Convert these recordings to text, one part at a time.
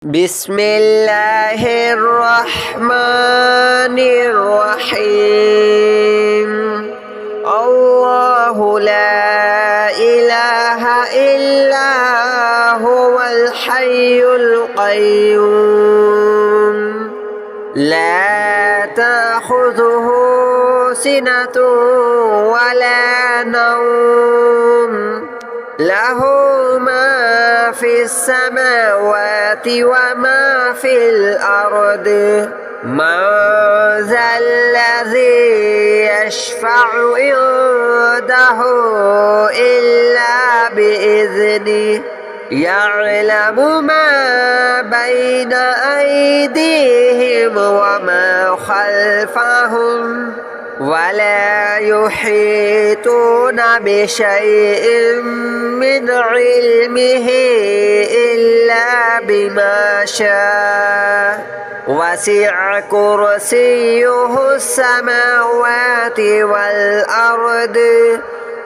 بسم الله الرحمن الرحيم الله لا إله إلا هو الحي القيوم لا تأخذه سنة ولا نوم له ما في السماوات وما في الأرض من ذا الذي يشفع عنده إلا بإذنه يعلم ما بين أيديهم وما خلفهم ولا يحيطون بشيء من علمه إلا بما شاء وسع كرسيه السماوات والأرض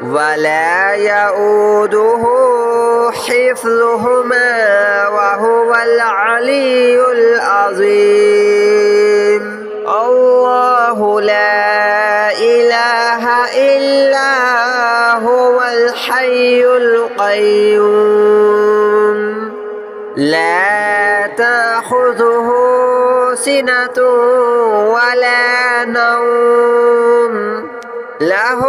ولا يؤوده حفظهما وهو العلي العظيم الله لا إله إلا هو الحي القيوم لا تأخذه سنة ولا نوم له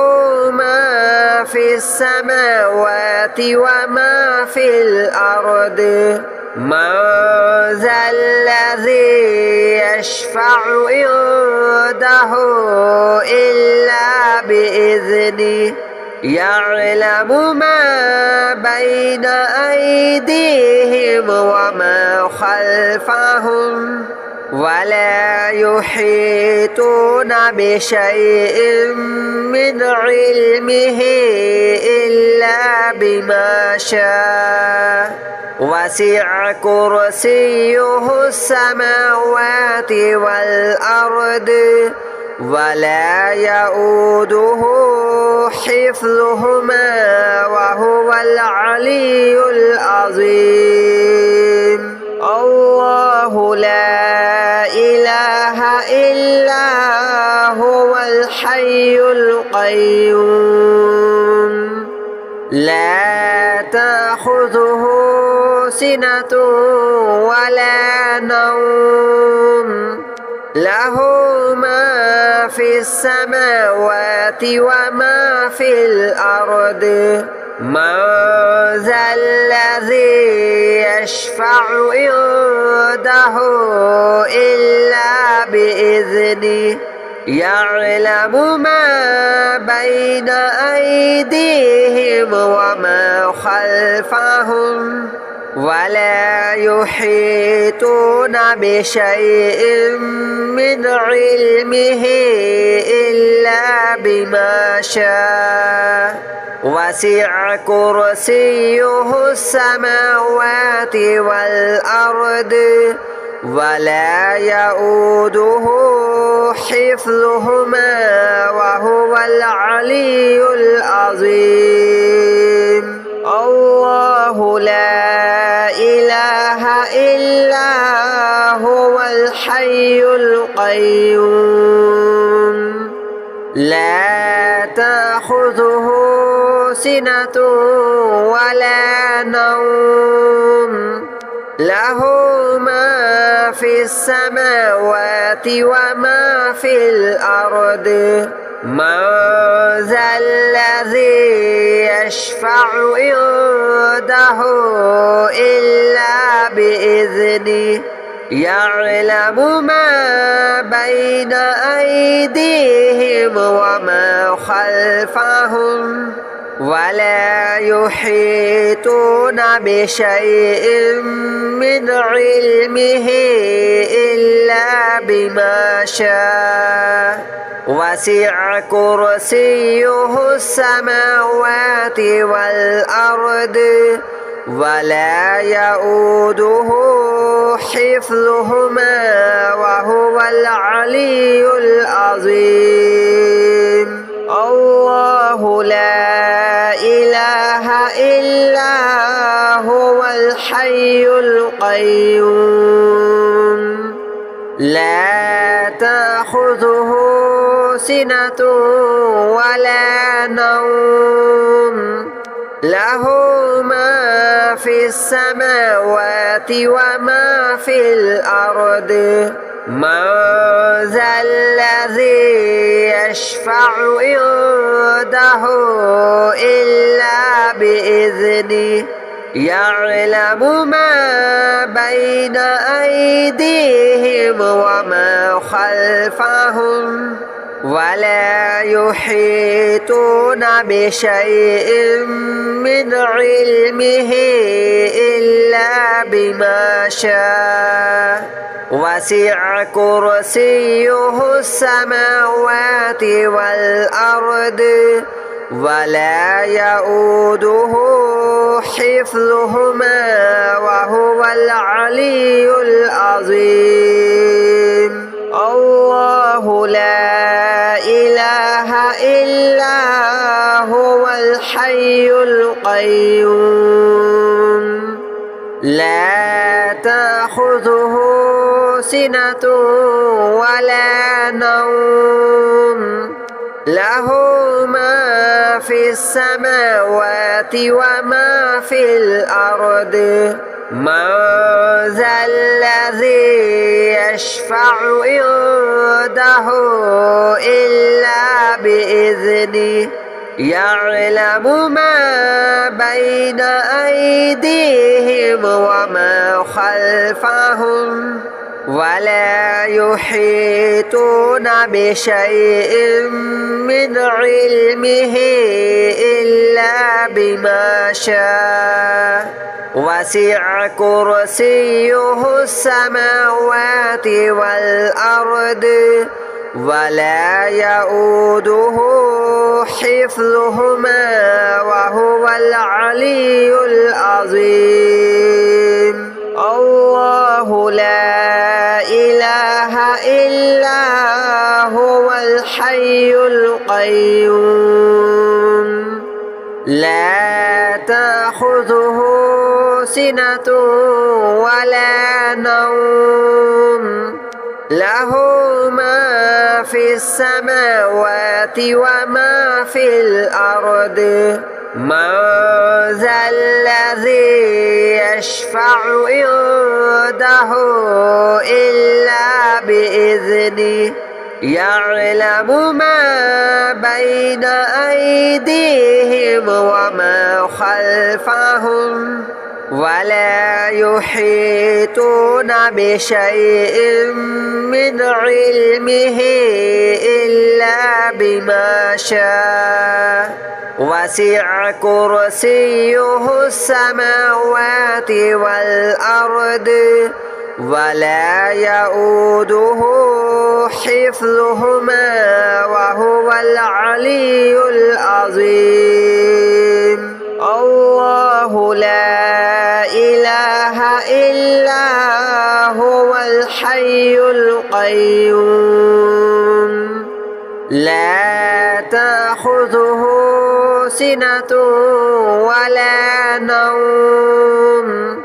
ما في السماوات وما في الأرض من ذا الذي يشفع عنده إلا بإذنه يعلم ما بين أيديهم وما خلفهم ولا يحيطون بشيء من علمه إلا بما شاء وسع كرسيه السماوات والأرض ولا يؤوده حفظهما وهو العلي العظيم الله لا إله إلا هو الحي القيوم لا تأخذه سنة ولا نوم له ما في السماوات وما في الأرض من ذا الذي يشفع عنده إلا بإذنه يعلم ما بين أيديهم وما خلفهم ولا يحيطون بشيء من علمه إلا بما شاء وسع كرسيه السماوات والأرض ولا يؤوده حفظهما وهو العلي العظيم الله لا إله إلا هو الحي القيوم لا تأخذه سنة ولا نوم له ما في السماوات وما في الأرض من ذا الذي يشفع عنده إلا بإذنه يعلم ما بين أيديهم وما خلفهم ولا يحيطون بشيء من علمه إلا بما شاء وسع كرسيه السماوات والأرض ولا يؤوده حفظهما وهو العلي العظيم الله لا إله إلا هو الحي القيوم لا تأخذه سنة ولا نوم له ما في السماوات وما في الأرض من ذا الذي يشفع عنده إلا بإذنه يعلم ما بين أيديهم وما خلفهم ولا يحيطون بشيء من علمه إلا بما شاء وسع كرسيه السماوات والأرض ولا يؤوده حفظهما وهو العلي العظيم الله لا إله إلا هو الحي القيوم لا تأخذه سنة ولا نوم له ما في السماوات وما في الأرض من ذا الذي يشفع عنده إلا بإذنه يعلم ما بين أيديهم وما خلفهم ولا يحيطون بشيء من علمه إلا بما شاء وسع كرسيه السماوات والأرض ولا يؤوده حفظهما وهو العلي العظيم الله لا إله إلا هو الحي القيوم لا تأخذه سنة ولا نوم له ما في السماوات وما في الأرض من ذا الذي يشفع عنده إلا بإذنه يعلم ما بين أيديهم وما خلفهم ولا يحيطون بشيء من علمه إلا بما شاء وسع كرسيه السماوات والأرض ولا يؤوده حفظهما وهو العلي العظيم الله لا إله إلا هو الحي القيوم لا تأخذه سنة ولا نوم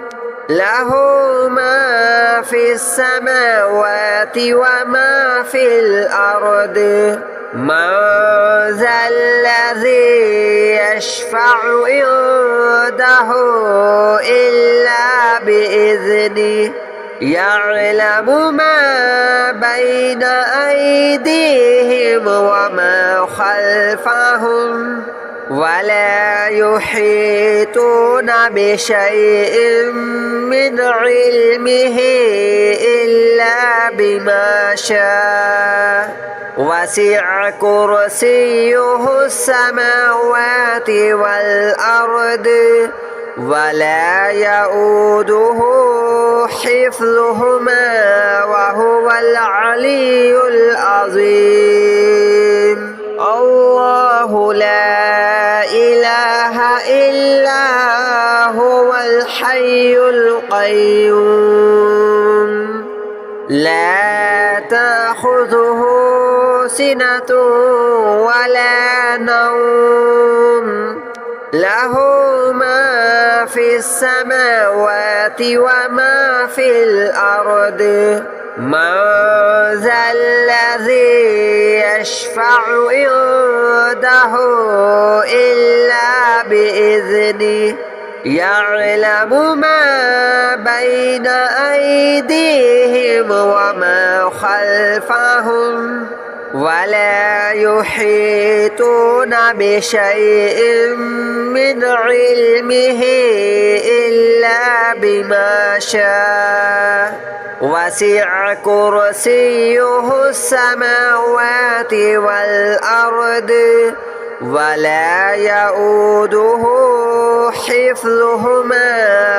له ما في السماوات وما في الأرض من ذا الذي يشفع عنده إلا بإذنه يعلم ما بين أيديهم وما خلفهم ولا يحيطون بشيء من علمه إلا بما شاء وسع كرسيه السماوات والأرض ولا يؤوده حفظهما وهو العلي العظيم الله لا إله إلا هو الحي القيوم لا تأخذه سنة ولا نوم له ما في السماوات وما في الأرض من ذا الذي يشفع عنده إلا بإذنه يعلم ما بين أيديهم وما خلفهم ولا يحيطون بشيء من علمه إلا بما شاء وسع كرسيه السماوات والأرض ولا يؤوده حفظهما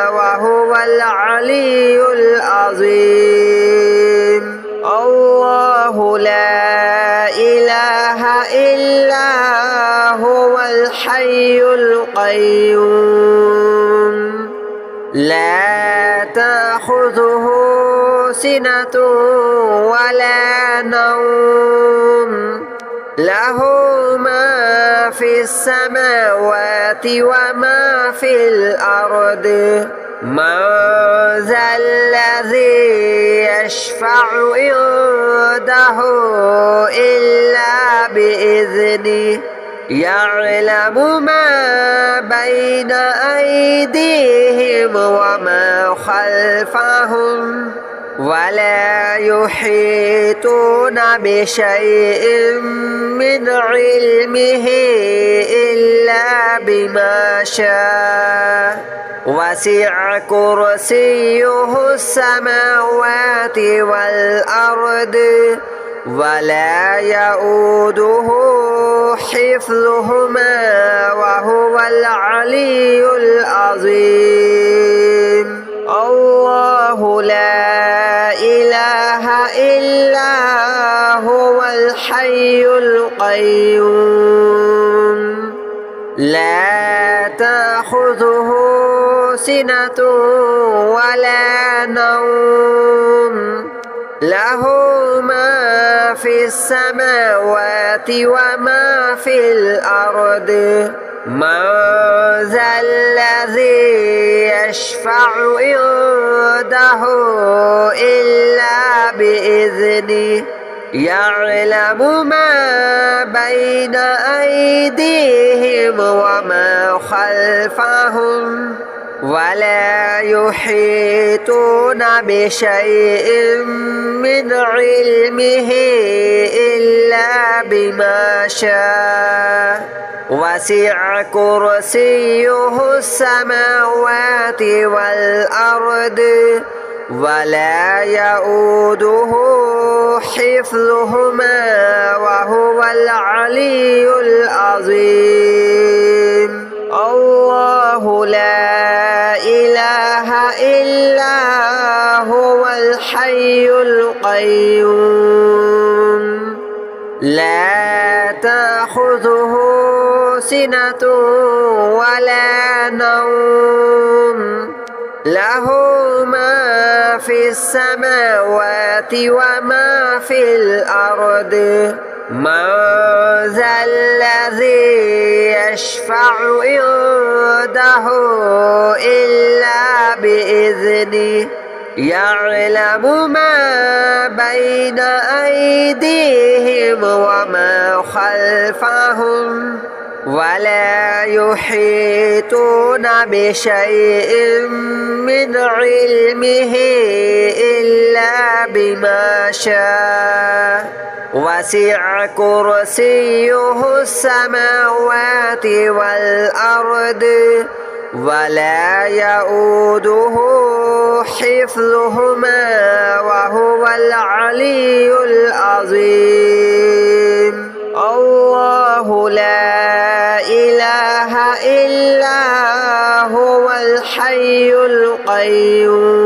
وهو العلي العظيم. الله لا إله إلا هو الحي القيوم لا تأخذه سنة ولا نوم له ما في السماوات وما في الأرض من ذا الذي يشفع عنده إلا بإذنه يعلم ما بين أيديهم وما خلفهم ولا يحيطون بشيء من علمه إلا بما شاء وسع كرسيه السماوات والأرض ولا يؤوده حفظهما وهو العلي العظيم. الله لا إله إلا هو الحي القيوم لا تأخذه سنة ولا نوم له ما في السماوات وما في الأرض من ذا الذي يشفع عنده إلا بإذنه يعلم ما بين أيديهم وما خلفهم ولا يحيطون بشيء من علمه إلا بما شاء وسع كرسيه السماوات والأرض ولا يؤوده حفظهما وهو العلي العظيم. الله لا إله إلا هو الحي القيوم لا تأخذه سنة ولا نوم له ما في السماوات وما في الأرض من ذا الذي يشفع عنده إلا بإذنه يعلم ما بين أيديهم وما خلفهم ولا يحيطون بشيء من علمه إلا بما شاء وسع كرسيه السماوات والأرض ولا يؤوده حفظهما وهو العلي العظيم. الله لا إله إلا هو الحي القيوم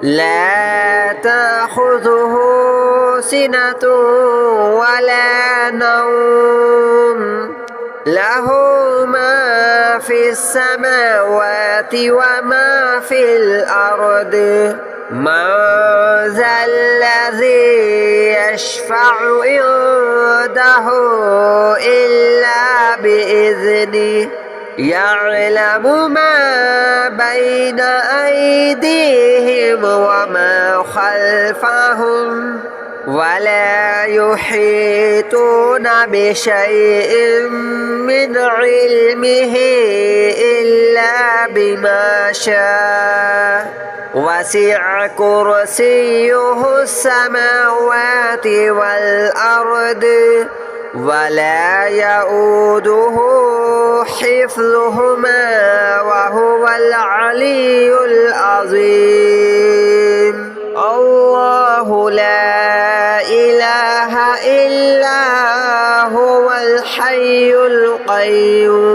لا تأخذه سنة ولا نوم له ما في السماوات وما في الأرض من ذا الذي يشفع عنده إلا بإذنه يعلم ما بين أيديهم وما خلفهم ولا يحيطون بشيء من علمه إلا بما شاء وسع كرسيه السماوات والأرض ولا يؤوده حفظهما وهو العلي العظيم الله لا إله إلا هو الحي القيوم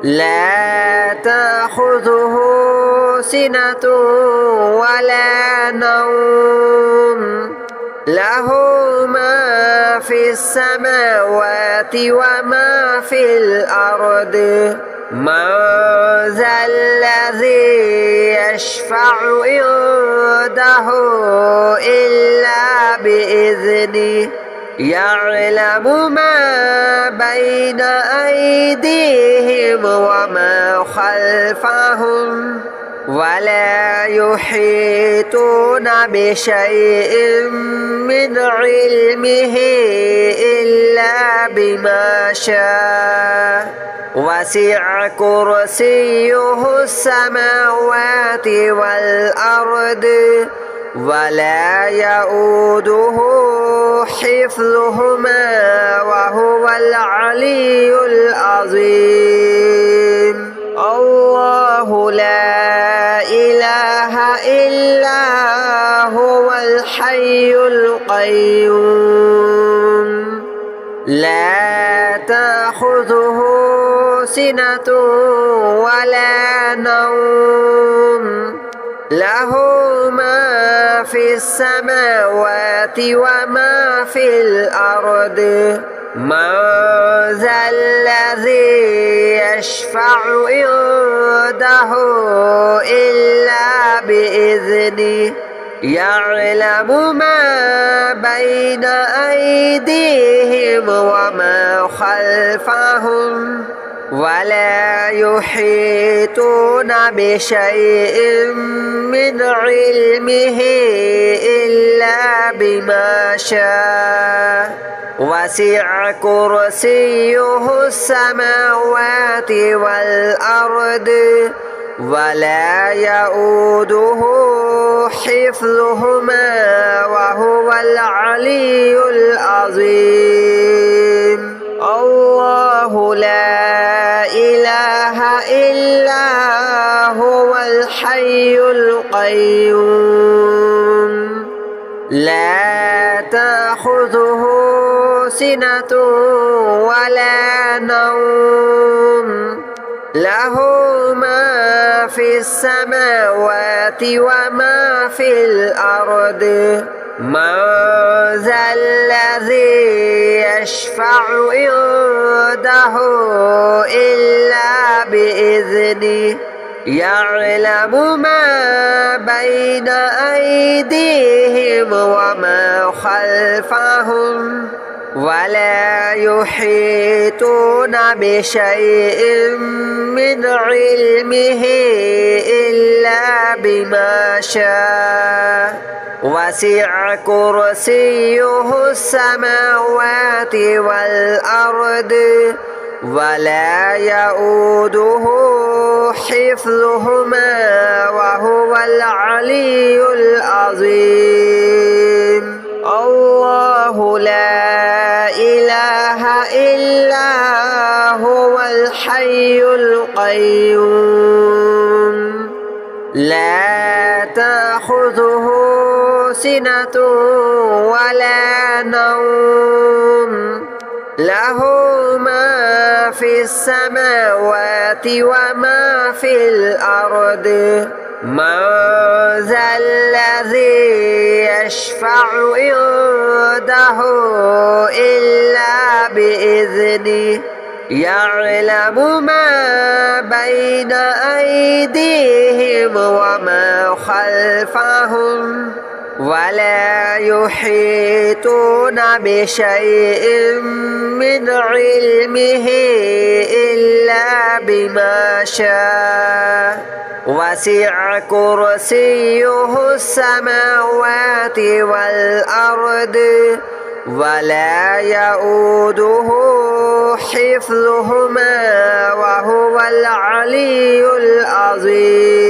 لا تأخذه سنة ولا نوم له ما في السماوات وما في الأرض من ذا الذي يشفع عنده إلا بإذنه يعلم ما بين أيديهم وما خلفهم ولا يحيطون بشيء من علمه إلا بما شاء وسع كرسيه السماوات والأرض ولا يؤوده حفظهما وهو العلي العظيم الله لا إله إلا هو الحي القيوم لا تأخذه سنة ولا نوم له ما في السماوات وما في الأرض من ذا الذي يشفع عنده إلا بإذنه يعلم ما بين أيديهم وما خلفهم ولا يحيطون بشيء من علمه إلا بما شاء وسع كرسيه السماوات والأرض ولا يؤوده حفظهما وهو العلي العظيم الله لا إله إلا هو الحي القيوم لا تأخذه سنة ولا نوم له ما في السماوات وما في الأرض من ذا الذي يشفع عنده إلا بإذنه يعلم ما بين أيديهم وما خلفهم ولا يحيطون بشيء من علمه إلا بما شاء وسع كرسيه السماوات والأرض ولا يؤوده حفظهما وهو العلي العظيم الله لا إله إلا هو الحي القيوم لا تأخذه سنة ولا نوم له ما في السماوات وما في الأرض من ذا الذي يشفع عنده إلا بإذنه يعلم ما بين أيديهم وما خلفهم ولا يحيطون بشيء من علمه إلا بما شاء وسع كرسيه السماوات والأرض ولا يؤوده حفظهما وهو العلي العظيم.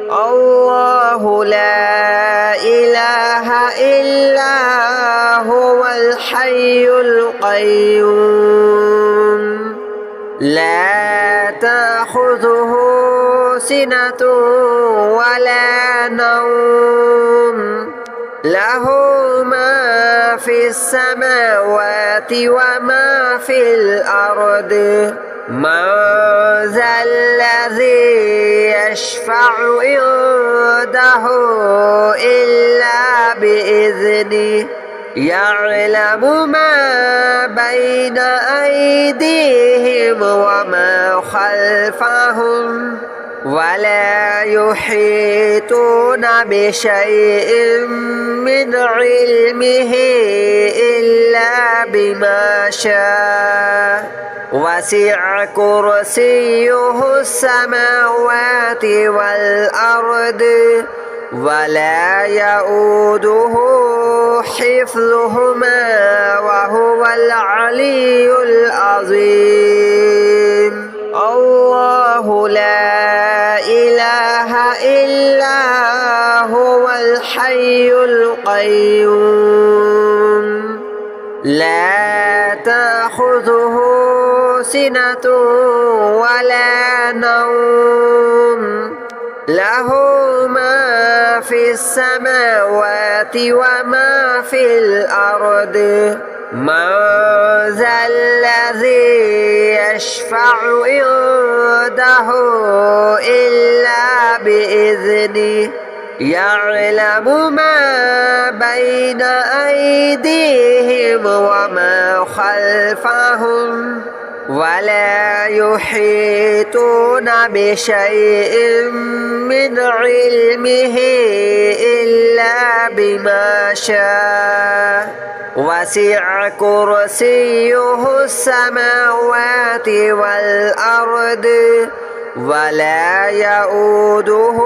الله لا إله إلا هو الحي القيوم لا تأخذه سنة ولا نوم له ما في السماوات وما في الأرض من ذا الذي يشفع عنده إلا بإذنه يعلم ما بين أيديهم وما خلفهم ولا يحيطون بشيء من علمه إلا بما شاء وسع كرسيه السماوات والأرض ولا يؤوده حفظهما وهو العلي العظيم. الله لا إله إلا هو الحي القيوم لا تأخذه سنة ولا نوم له ما في السماوات وما في الأرض من ذا الذي يشفع عنده إلا بإذنه يعلم ما بين أيديهم وما خلفهم ولا يحيطون بشيء من علمه إلا بما شاء وسع كرسيه السماوات والأرض ولا يؤوده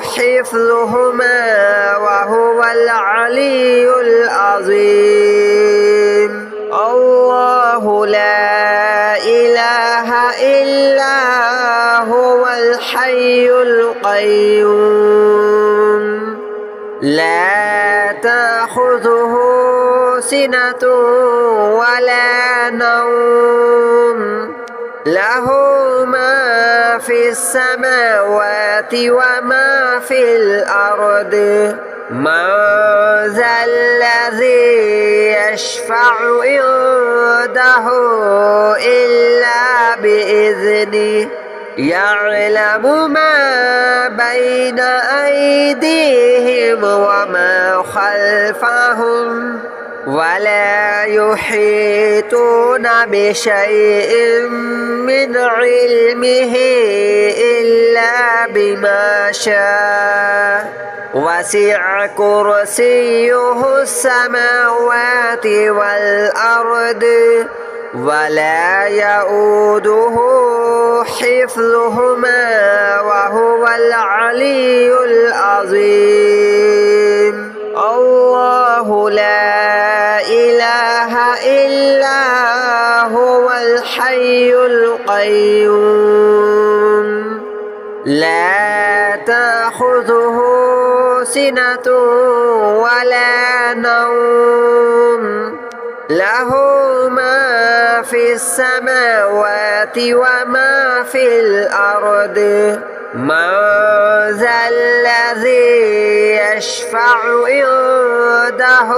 حفظهما وهو العلي العظيم. الله لا إله إلا هو الحي القيوم لا تأخذه سنة ولا نوم له ما في السماوات وما في الأرض من ذا الذي يشفع عنده إلا بإذنه يعلم ما بين أيديهم وما خلفهم ولا يحيطون بشيء من علمه إلا بما شاء وسع كرسيه السماوات والأرض ولا يؤوده حفظهما وهو العلي العظيم. الله لا إله إلا هو الحي القيوم لا تأخذه سنة ولا نوم له ما في السماوات وما في الأرض من ذا الذي يشفع عنده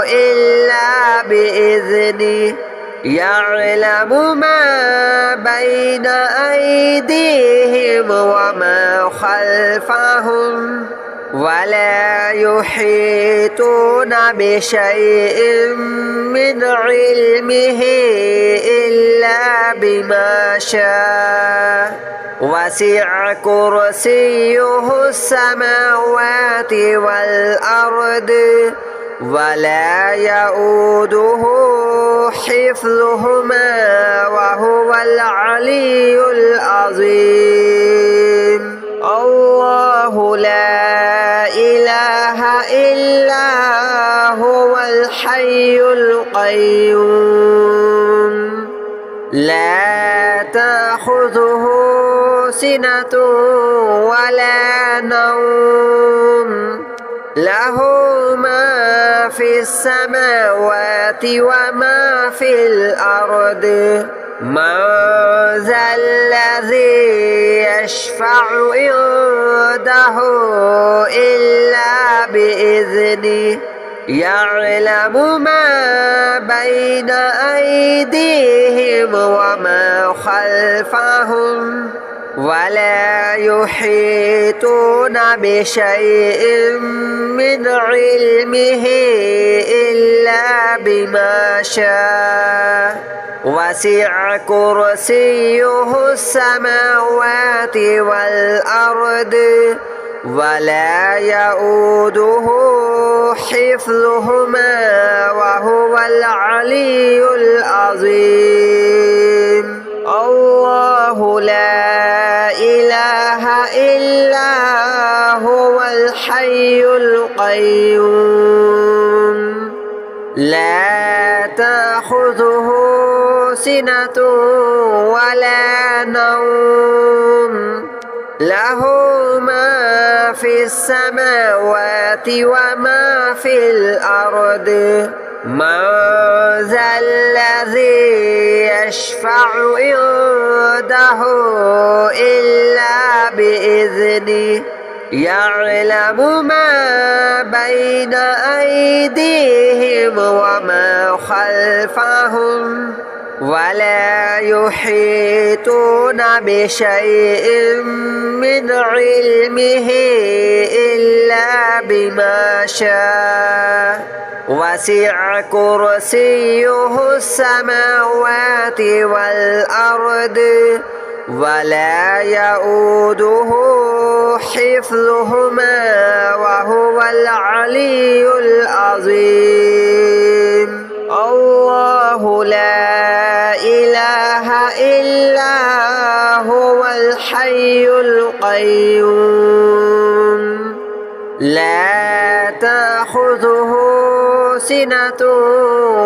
إلا بإذنه يعلم ما بين أيديهم وما خلفهم ولا يحيطون بشيء من علمه إلا بما شاء وسع كرسيه السماوات والأرض ولا يؤوده حفظهما وهو العلي العظيم. لا إله إلا هو الحي القيوم لا تأخذه سنة ولا نوم له ما في السماوات وما في الأرض من ذا الذي يشفع عنده إلا بإذنه يعلم ما بين أيديهم وما خلفهم ولا يحيطون بشيء من علمه إلا بما شاء وسع كرسيه السماوات والأرض ولا يؤوده حفظهما وهو العلي العظيم الله لا إله إلا هو الحي القيوم لا تأخذه سنة ولا نوم له ما في السماوات وما في الأرض من ذا الذي يشفع عنده إلا بإذنه يعلم ما بين أيديهم وما خلفهم ولا يحيطون بشيء من علمه إلا بما شاء وسع كرسيه السماوات والأرض ولا يؤوده حفظهما وهو العلي العظيم الله لا إله إلا هو الحي القيوم لا تأخذه سنة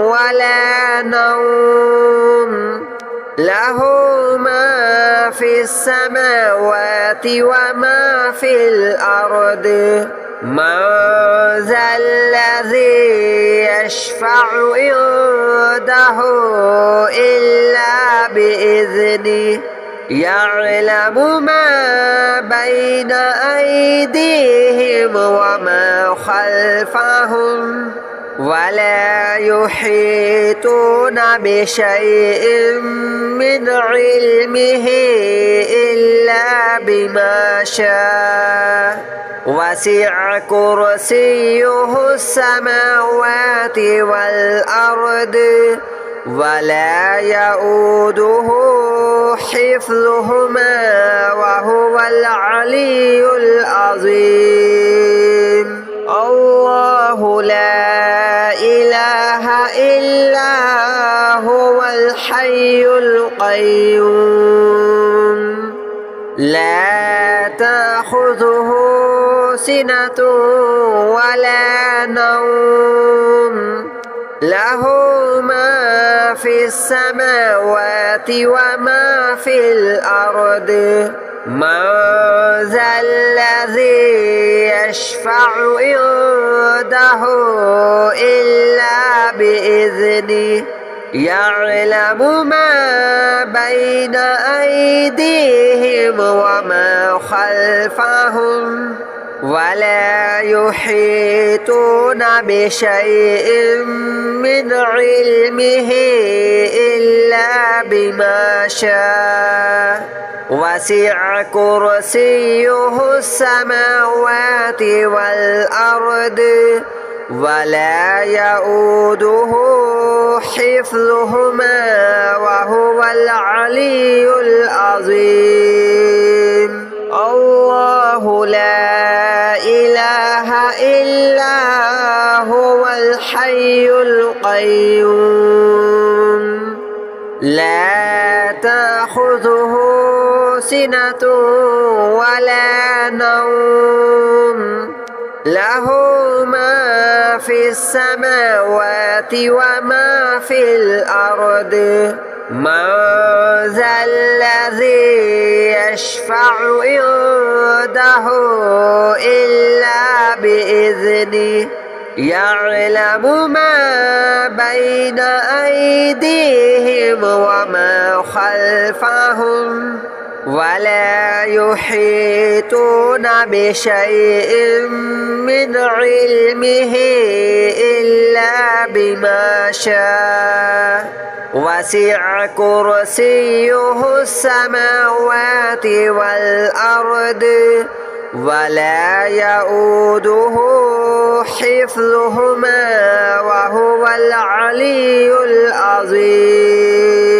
ولا نوم له ما في السماوات وما في الأرض من ذا الذي يشفع عنده إلا بإذنه يعلم ما بين أيديهم وما خلفهم ولا يحيطون بشيء من علمه إلا بما شاء وسع كرسيه السماوات والأرض ولا يؤوده حفظهما وهو العلي العظيم الله لا إله إلا هو الحي القيوم لا تأخذه سنة ولا نوم له ما في السماوات وما في الأرض من ذا الذي يشفع عنده إلا بإذنه يعلم ما بين أيديهم وما خلفهم ولا يحيطون بشيء من علمه إلا بما شاء وسع كرسيه السماوات والأرض ولا يؤوده حفظهما وهو العلي العظيم الله لا إله إلا هو الحي القيوم لا تأخذه سنة ولا نوم له ما في السماوات وما في الأرض من ذا الذي يشفع عنده إلا بإذنه يعلم ما بين أيديهم وما خلفهم ولا يحيطون بشيء من علمه إلا بما شاء وسع كرسيه السماوات والأرض ولا يؤوده حفظهما وهو العلي العظيم